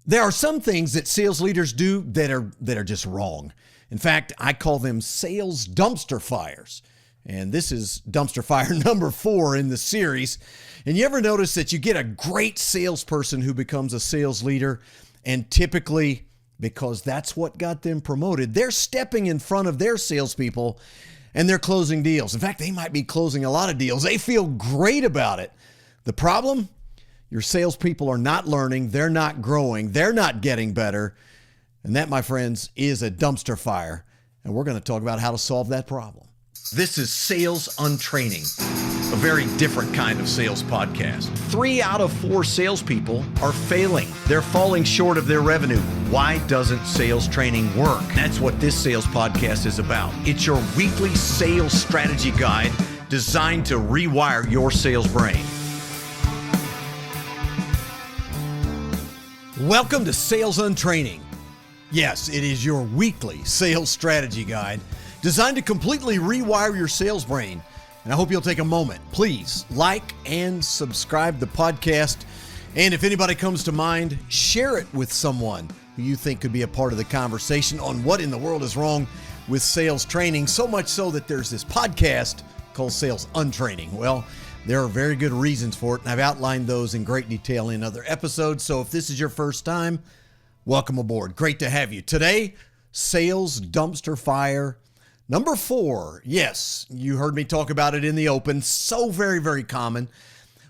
There are some things that sales leaders do that are just wrong. In fact, I call them sales dumpster fires. And this is dumpster fire number 4 in the series. And you ever notice that you get a great salesperson who becomes a sales leader, and typically, because that's what got them promoted, they're stepping in front of their salespeople and they're closing deals. In fact, they might be closing a lot of deals. They feel great about it. The problem? Your salespeople are not learning, they're not growing, they're not getting better. And that, my friends, is a dumpster fire. And we're going to talk about how to solve that problem. This is Sales Untraining, a very different kind of sales podcast. 3 out of 4 salespeople are failing. They're falling short of their revenue. Why doesn't sales training work? That's what this sales podcast is about. It's your weekly sales strategy guide designed to rewire your sales brain. Welcome to Sales Untraining. Yes, it is your weekly sales strategy guide designed to completely rewire your sales brain. And I hope you'll take a moment. Please like and subscribe the podcast. And if anybody comes to mind, share it with someone who you think could be a part of the conversation on what in the world is wrong with sales training. So much so that there's this podcast called Sales Untraining. Well, there are very good reasons for it, and I've outlined those in great detail in other episodes. So if this is your first time, welcome aboard. Great to have you. Today, sales dumpster fire number 4. Yes, you heard me talk about it in the open. So very, very common.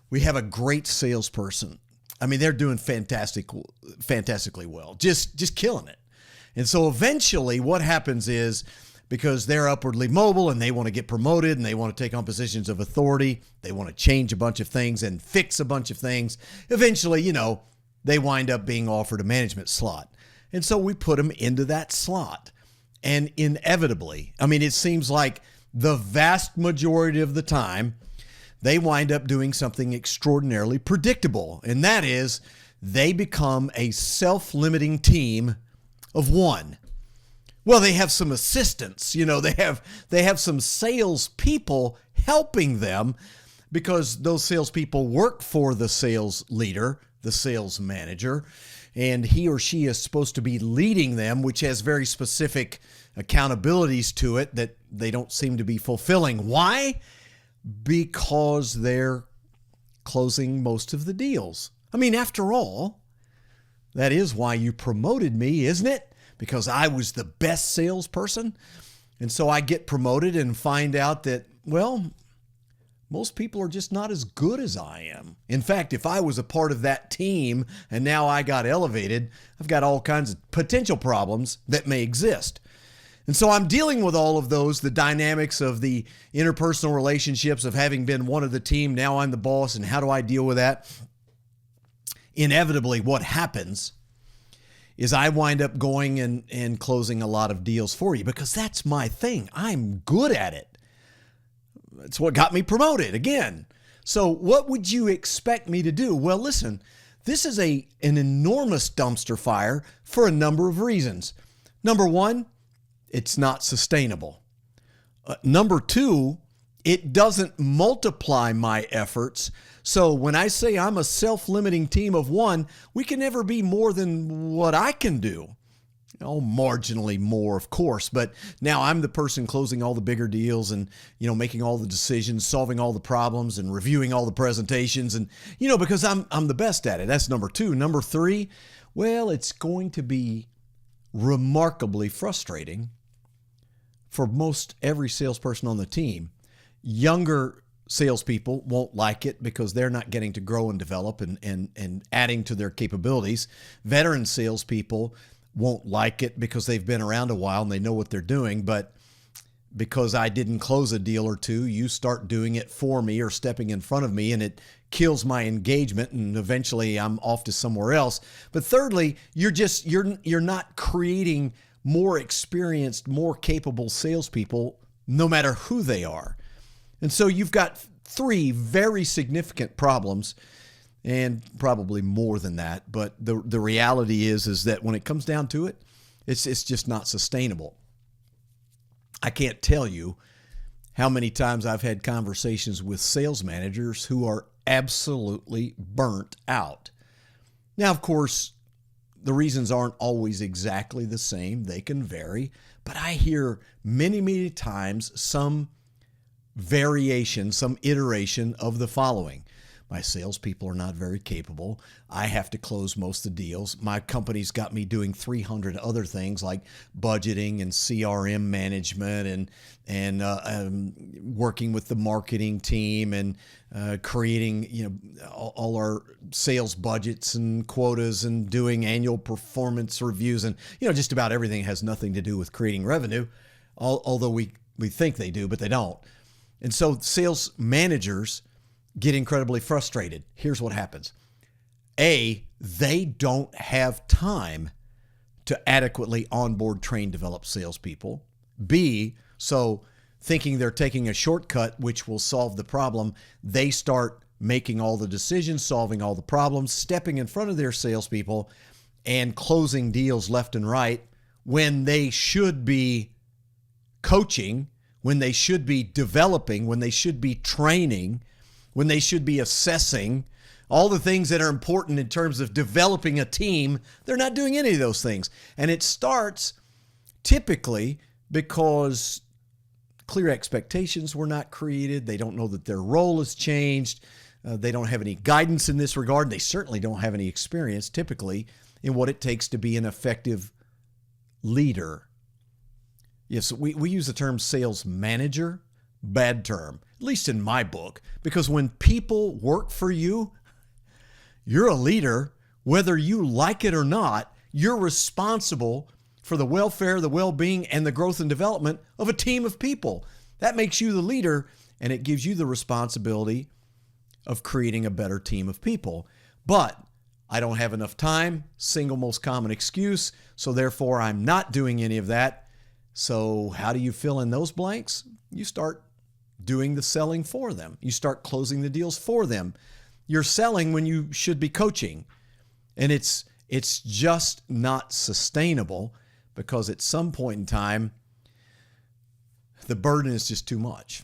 We have a great salesperson. I mean, they're doing fantastically well, just killing it. And so eventually what happens is, because they're upwardly mobile and they want to get promoted and they want to take on positions of authority, they want to change a bunch of things and fix a bunch of things. Eventually, they wind up being offered a management slot. And so we put them into that slot. And inevitably, it seems like the vast majority of the time, they wind up doing something extraordinarily predictable. And that is, they become a self-limiting team of one. Well, they have some assistants, they have some sales people helping them, because those salespeople work for the sales leader, the sales manager, and he or she is supposed to be leading them, which has very specific accountabilities to it that they don't seem to be fulfilling. Why? Because they're closing most of the deals. After all, that is why you promoted me, isn't it? Because I was the best salesperson. And so I get promoted and find out that, well, most people are just not as good as I am. In fact, if I was a part of that team and now I got elevated, I've got all kinds of potential problems that may exist. And so I'm dealing with all of those, the dynamics of the interpersonal relationships of having been one of the team. Now I'm the boss, and how do I deal with that? Inevitably, what happens is I wind up going and closing a lot of deals for you, because that's my thing. I'm good at it. It's what got me promoted again. So what would you expect me to do? Well, listen, this is an enormous dumpster fire for a number of reasons. Number 1, it's not sustainable. Number 2, it doesn't multiply my efforts. So when I say I'm a self-limiting team of one, we can never be more than what I can do. Marginally more, of course, but now I'm the person closing all the bigger deals and, making all the decisions, solving all the problems and reviewing all the presentations and, because I'm the best at it. That's number 2. Number 3, well, it's going to be remarkably frustrating for most every salesperson on the team. Younger salespeople won't like it because they're not getting to grow and develop and adding to their capabilities. Veteran salespeople won't like it because they've been around a while and they know what they're doing. But because I didn't close a deal or two, you start doing it for me or stepping in front of me, and it kills my engagement, and eventually I'm off to somewhere else. But thirdly, you're not creating more experienced, more capable salespeople, no matter who they are. And so you've got 3 very significant problems, and probably more than that. But the reality is that when it comes down to it, it's just not sustainable. I can't tell you how many times I've had conversations with sales managers who are absolutely burnt out. Now, of course, the reasons aren't always exactly the same. They can vary. But I hear many, many times some variation, some iteration of the following. My salespeople are not very capable. I have to close most of the deals. My company's got me doing 300 other things like budgeting and CRM management and working with the marketing team and creating all our sales budgets and quotas and doing annual performance reviews and just about everything has nothing to do with creating revenue, although we think they do, but they don't. And so sales managers get incredibly frustrated. Here's what happens. A, they don't have time to adequately onboard, train, develop salespeople. B, so thinking they're taking a shortcut which will solve the problem, they start making all the decisions, solving all the problems, stepping in front of their salespeople and closing deals left and right when they should be coaching, when they should be developing, when they should be training, when they should be assessing, all the things that are important in terms of developing a team. They're not doing any of those things. And it starts typically because clear expectations were not created. They don't know that their role has changed. They don't have any guidance in this regard. They certainly don't have any experience typically in what it takes to be an effective leader. Yes, we use the term sales manager. Bad term, at least in my book, because when people work for you, you're a leader. Whether you like it or not, you're responsible for the welfare, the well-being, and the growth and development of a team of people. That makes you the leader, and it gives you the responsibility of creating a better team of people. But I don't have enough time, single most common excuse, so therefore I'm not doing any of that. So how do you fill in those blanks? You start doing the selling for them. You start closing the deals for them. You're selling when you should be coaching. And it's just not sustainable because at some point in time, the burden is just too much.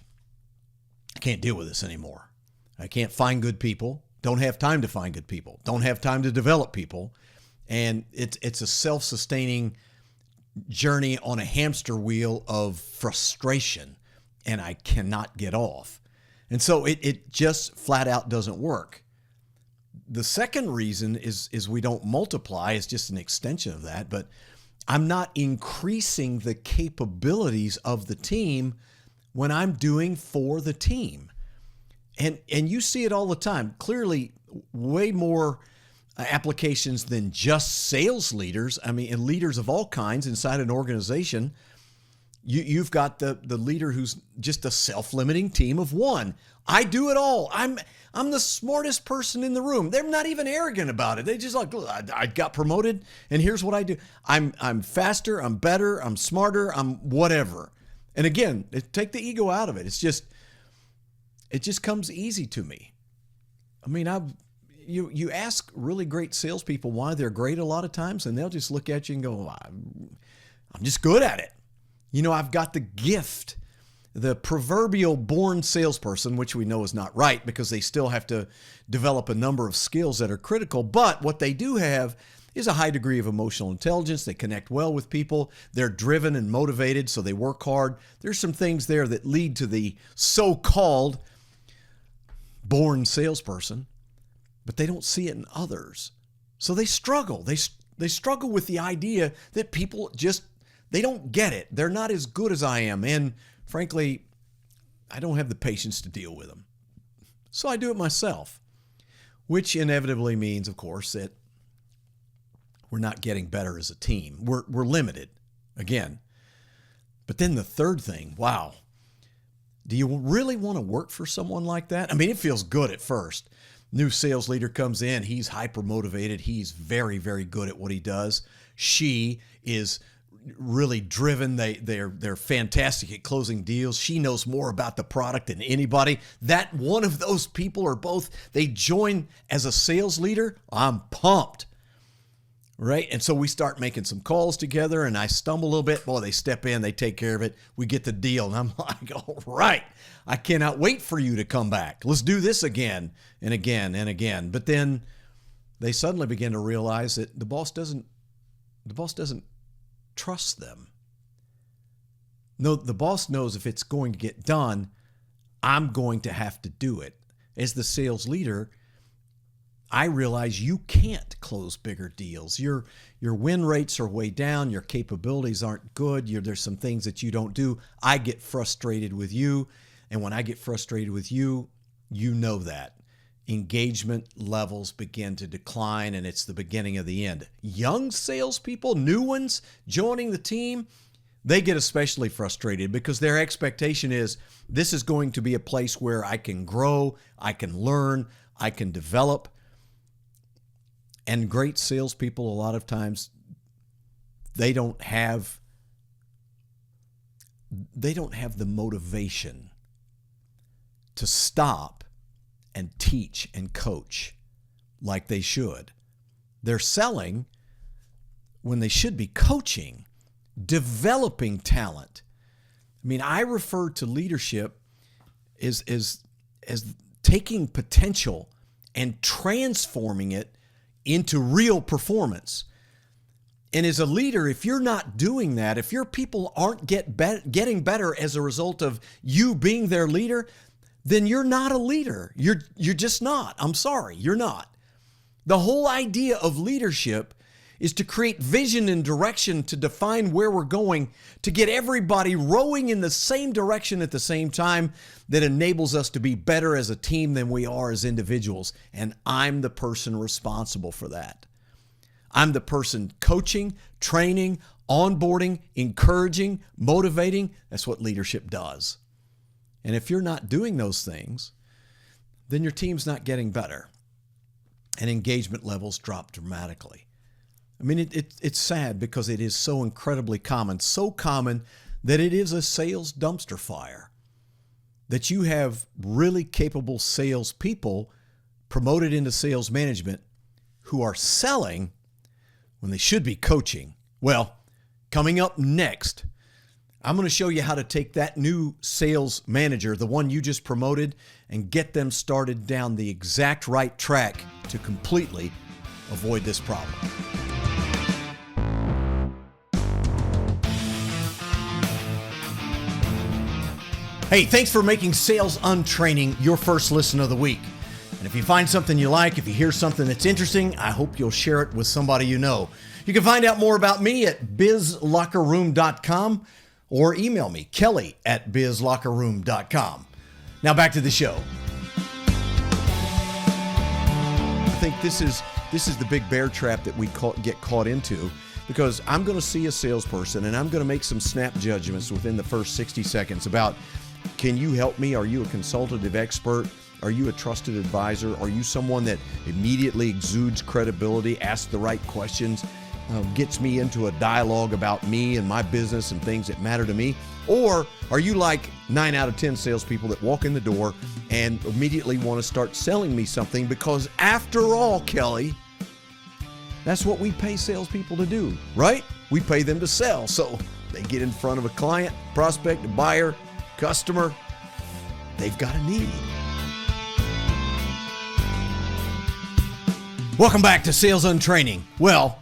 I can't deal with this anymore. I can't find good people. Don't have time to find good people. Don't have time to develop people. And it's a self-sustaining journey on a hamster wheel of frustration. And I cannot get off. And so it just flat out doesn't work. The second reason is we don't multiply. It's just an extension of that. But I'm not increasing the capabilities of the team when I'm doing for the team. And you see it all the time. Clearly, way more applications than just sales leaders. I mean, and leaders of all kinds inside an organization. You've got the leader who's just a self-limiting team of one. I do it all. I'm the smartest person in the room. They're not even arrogant about it. They just like, I got promoted, and here's what I do. I'm faster. I'm better. I'm smarter. I'm whatever. And again, take the ego out of it. It just comes easy to me. I mean, you ask really great salespeople why they're great a lot of times, and they'll just look at you and go, I'm just good at it. I've got the gift, the proverbial born salesperson, which we know is not right because they still have to develop a number of skills that are critical. But what they do have is a high degree of emotional intelligence. They connect well with people. They're driven and motivated, so they work hard. There's some things there that lead to the so-called born salesperson, but they don't see it in others. So they struggle. They struggle with the idea that people they don't get it. They're not as good as I am. And frankly, I don't have the patience to deal with them. So I do it myself, which inevitably means, of course, that we're not getting better as a team. We're limited, again. But then the third thing, wow. Do you really want to work for someone like that? I mean, it feels good at first. New sales leader comes in. He's hyper motivated. He's very, very good at what he does. She is really driven. They're fantastic at closing deals. She knows more about the product than anybody. That one of those people or both, they join as a sales leader. I'm pumped. Right? And so we start making some calls together and I stumble a little bit. Boy, they step in, they take care of it. We get the deal. And I'm like, all right, I cannot wait for you to come back. Let's do this again and again and again. But then they suddenly begin to realize that the boss doesn't trust them. No, the boss knows if it's going to get done, I'm going to have to do it. As the sales leader, I realize you can't close bigger deals. Your win rates are way down. Your capabilities aren't good. There's some things that you don't do. I get frustrated with you. And when I get frustrated with you, you know that. Engagement levels begin to decline, and it's the beginning of the end. Young salespeople, new ones joining the team, they get especially frustrated because their expectation is this is going to be a place where I can grow, I can learn, I can develop. And great salespeople, a lot of times, they don't have the motivation to stop and teach and coach like they should. They're selling when they should be coaching, developing talent. I mean, I refer to leadership as taking potential and transforming it into real performance. And as a leader, if you're not doing that, if your people aren't getting better as a result of you being their leader, then you're not a leader. You're just not. I'm sorry, you're not. The whole idea of leadership is to create vision and direction, to define where we're going, to get everybody rowing in the same direction at the same time that enables us to be better as a team than we are as individuals. And I'm the person responsible for that. I'm the person coaching, training, onboarding, encouraging, motivating. That's what leadership does. And if you're not doing those things, then your team's not getting better. And engagement levels drop dramatically. I mean, it's sad because it is so incredibly common, so common that it is a sales dumpster fire. That you have really capable salespeople promoted into sales management who are selling when they should be coaching. Well, coming up next, I'm going to show you how to take that new sales manager, the one you just promoted, and get them started down the exact right track to completely avoid this problem. Hey, thanks for making Sales Untraining your first listen of the week. And if you find something you like, if you hear something that's interesting, I hope you'll share it with somebody you know. You can find out more about me at bizlockerroom.com or email me, kelly@bizlockerroom.com. Now back to the show. I think this is the big bear trap that we get caught into, because I'm going to see a salesperson and I'm going to make some snap judgments within the first 60 seconds about, can you help me? Are you a consultative expert? Are you a trusted advisor? Are you someone that immediately exudes credibility, asks the right questions, gets me into a dialogue about me and my business and things that matter to me? Or are you like 9 out of 10 salespeople that walk in the door and immediately want to start selling me something? Because after all, Kelly, that's what we pay salespeople to do, right? We pay them to sell. So they get in front of a client, prospect, a buyer, customer. They've got a need. Welcome back to Sales Untraining. Well,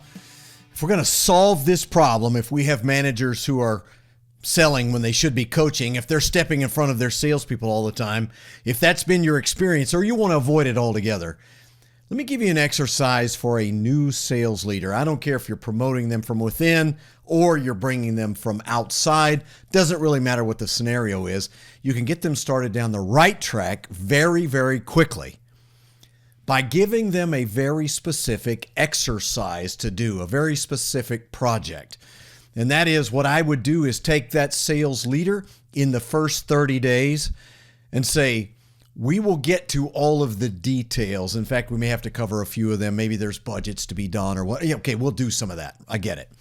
if we're going to solve this problem, if we have managers who are selling when they should be coaching, if they're stepping in front of their salespeople all the time, if that's been your experience or you want to avoid it altogether, let me give you an exercise for a new sales leader. I don't care if you're promoting them from within or you're bringing them from outside. Doesn't really matter what the scenario is. You can get them started down the right track very, very quickly by giving them a very specific exercise to do, a very specific project. And that is, what I would do is take that sales leader in the first 30 days and say, we will get to all of the details. In fact, we may have to cover a few of them. Maybe there's budgets to be done or what. Okay, we'll do some of that. I get it.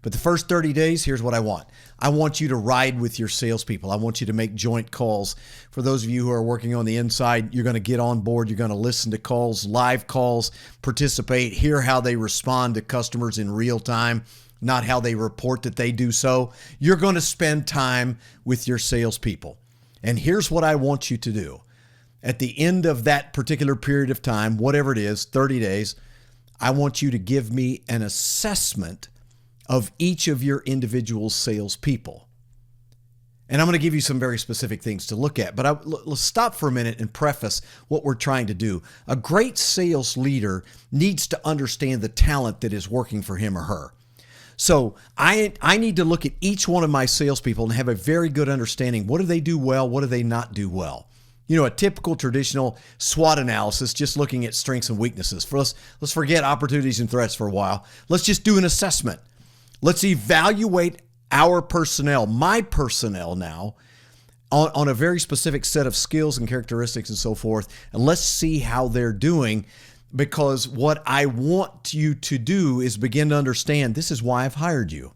But the first 30 days, here's what I want. I want you to ride with your salespeople. I want you to make joint calls. For those of you who are working on the inside, you're going to get on board. You're going to listen to calls, live calls, participate, hear how they respond to customers in real time, not how they report that they do so. You're going to spend time with your salespeople. And here's what I want you to do. At the end of that particular period of time, whatever it is, 30 days, I want you to give me an assessment of each of your individual salespeople. And I'm going to give you some very specific things to look at, but let's stop for a minute and preface what we're trying to do. A great sales leader needs to understand the talent that is working for him or her. So I need to look at each one of my salespeople and have a very good understanding. What do they do well? What do they not do well? You know, a typical traditional SWOT analysis, just looking at strengths and weaknesses. Let's forget opportunities and threats for a while. Let's just do an assessment. Let's evaluate our personnel, my personnel now, on a very specific set of skills and characteristics and so forth. And let's see how they're doing, because what I want you to do is begin to understand this is why I've hired you.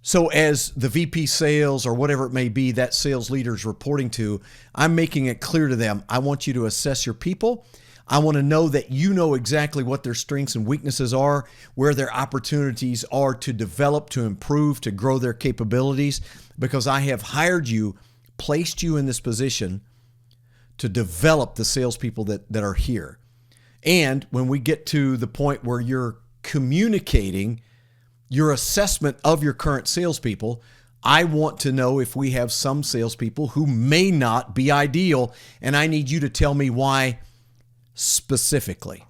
So as the VP sales or whatever it may be that sales leader is reporting to, I'm making it clear to them, I want you to assess your people. I want to know that you know exactly what their strengths and weaknesses are, where their opportunities are to develop, to improve, to grow their capabilities, because I have hired you, placed you in this position to develop the salespeople that are here. And when we get to the point where you're communicating your assessment of your current salespeople, I want to know if we have some salespeople who may not be ideal, and I need you to tell me why specifically.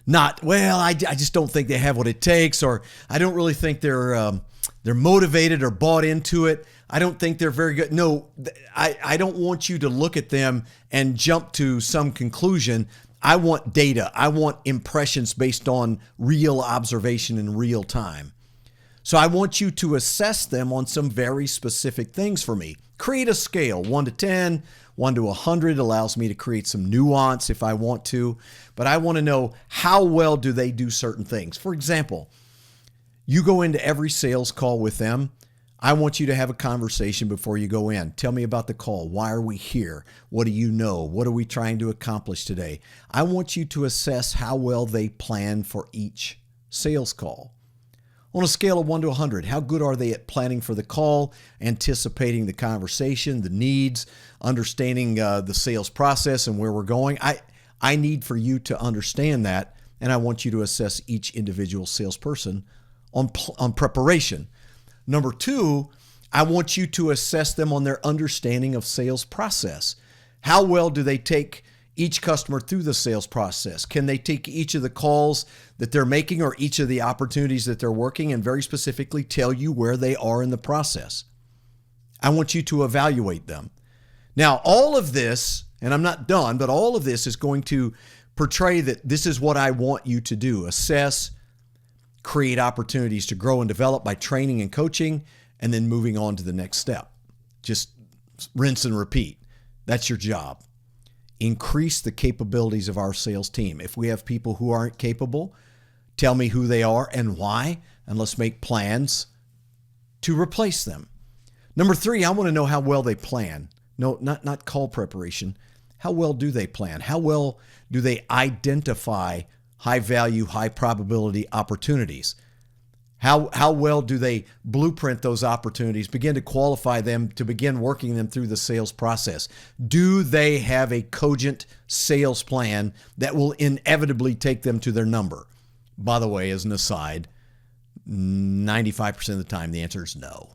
Not, well, I just don't think they have what it takes, or I don't really think they're motivated or bought into it. I don't think they're very good. No, I don't want you to look at them and jump to some conclusion. I want data. I want impressions based on real observation in real time. So I want you to assess them on some very specific things for me. Create a scale, 1 to 10, 1 to 100 allows me to create some nuance if I want to, but I want to know how well do they do certain things. For example, you go into every sales call with them. I want you to have a conversation before you go in. Tell me about the call. Why are we here? What do you know? What are we trying to accomplish today? I want you to assess how well they plan for each sales call. On a scale of 1 to 100, how good are they at planning for the call, anticipating the conversation, the needs, understanding the sales process and where we're going? I need for you to understand that, and I want you to assess each individual salesperson on preparation. Number 2, I want you to assess them on their understanding of sales process. How well do they take each customer through the sales process? Can they take each of the calls that they're making or each of the opportunities that they're working and very specifically tell you where they are in the process? I want you to evaluate them. Now, all of this, and I'm not done, but all of this is going to portray that this is what I want you to do. Assess, create opportunities to grow and develop by training and coaching, and then moving on to the next step. Just rinse and repeat. That's your job. Increase the capabilities of our sales team. If we have people who aren't capable, tell me who they are and why, and let's make plans to replace them. Number 3, I want to know how well they plan. No, not call preparation. How well do they plan? How well do they identify high value, high probability opportunities? How well do they blueprint those opportunities, begin to qualify them, to begin working them through the sales process? Do they have a cogent sales plan that will inevitably take them to their number? By the way, as an aside, 95% of the time the answer is no.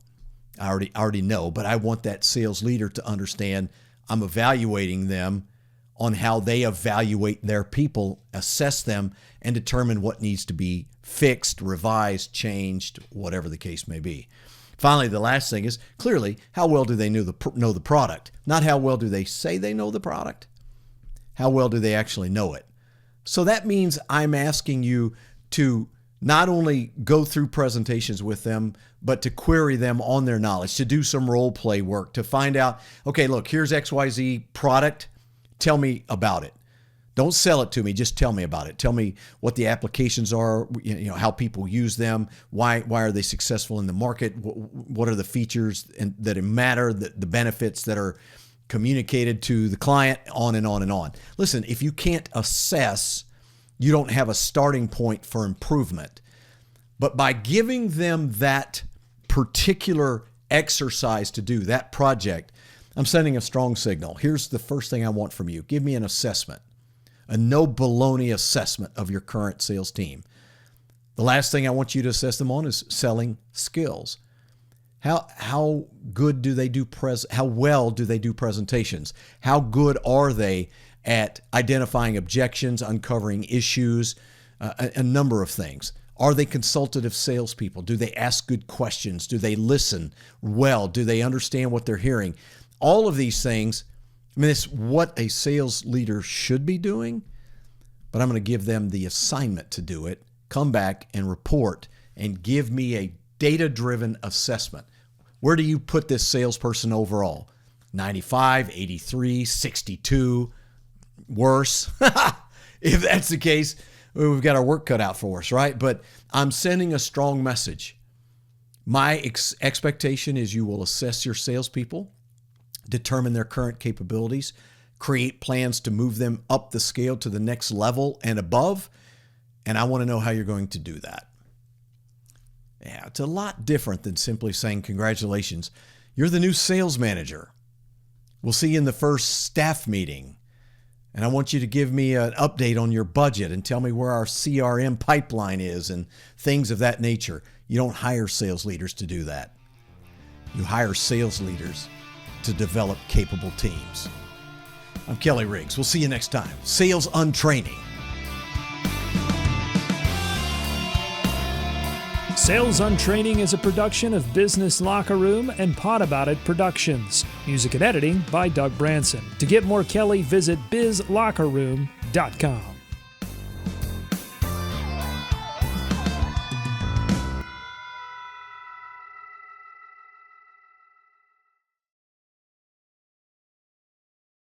I already know, but I want that sales leader to understand I'm evaluating them on how they evaluate their people, assess them, and determine what needs to be fixed, revised, changed, whatever the case may be. Finally, the last thing is clearly how well do they know the product? Not how well do they say they know the product. How well do they actually know it? So that means I'm asking you to not only go through presentations with them, but to query them on their knowledge, to do some role play work, to find out, okay, look, here's XYZ product. Tell me about it. Don't sell it to me. Just tell me about it. Tell me what the applications are, how people use them, why are they successful in the market, what are the features that matter, the benefits that are communicated to the client, on and on and on. Listen, if you can't assess, you don't have a starting point for improvement. But by giving them that particular exercise to do, that project, I'm sending a strong signal. Here's the first thing I want from you. Give me an assessment a no baloney assessment of your current sales team. The last thing I want you to assess them on is selling skills. How good do they do how well do they do presentations? How good are they at identifying objections, uncovering issues, a number of things? Are they consultative salespeople? Do they ask good questions? Do they listen well? Do they understand what they're hearing? All of these things, I mean, it's what a sales leader should be doing, but I'm going to give them the assignment to do it. Come back and report and give me a data-driven assessment. Where do you put this salesperson overall? 95, 83, 62, worse? If that's the case, we've got our work cut out for us, right? But I'm sending a strong message. My expectation is you will assess your salespeople, determine their current capabilities, create plans to move them up the scale to the next level and above, and I want to know how you're going to do that. Yeah, it's a lot different than simply saying, congratulations, you're the new sales manager. We'll see you in the first staff meeting. And I want you to give me an update on your budget and tell me where our CRM pipeline is and things of that nature. You don't hire sales leaders to do that. You hire sales leaders to develop capable teams. I'm Kelly Riggs. We'll see you next time. Sales Untraining. Sales Untraining is a production of Business Locker Room and Pod About It Productions. Music and editing by Doug Branson. To get more Kelly, visit bizlockerroom.com.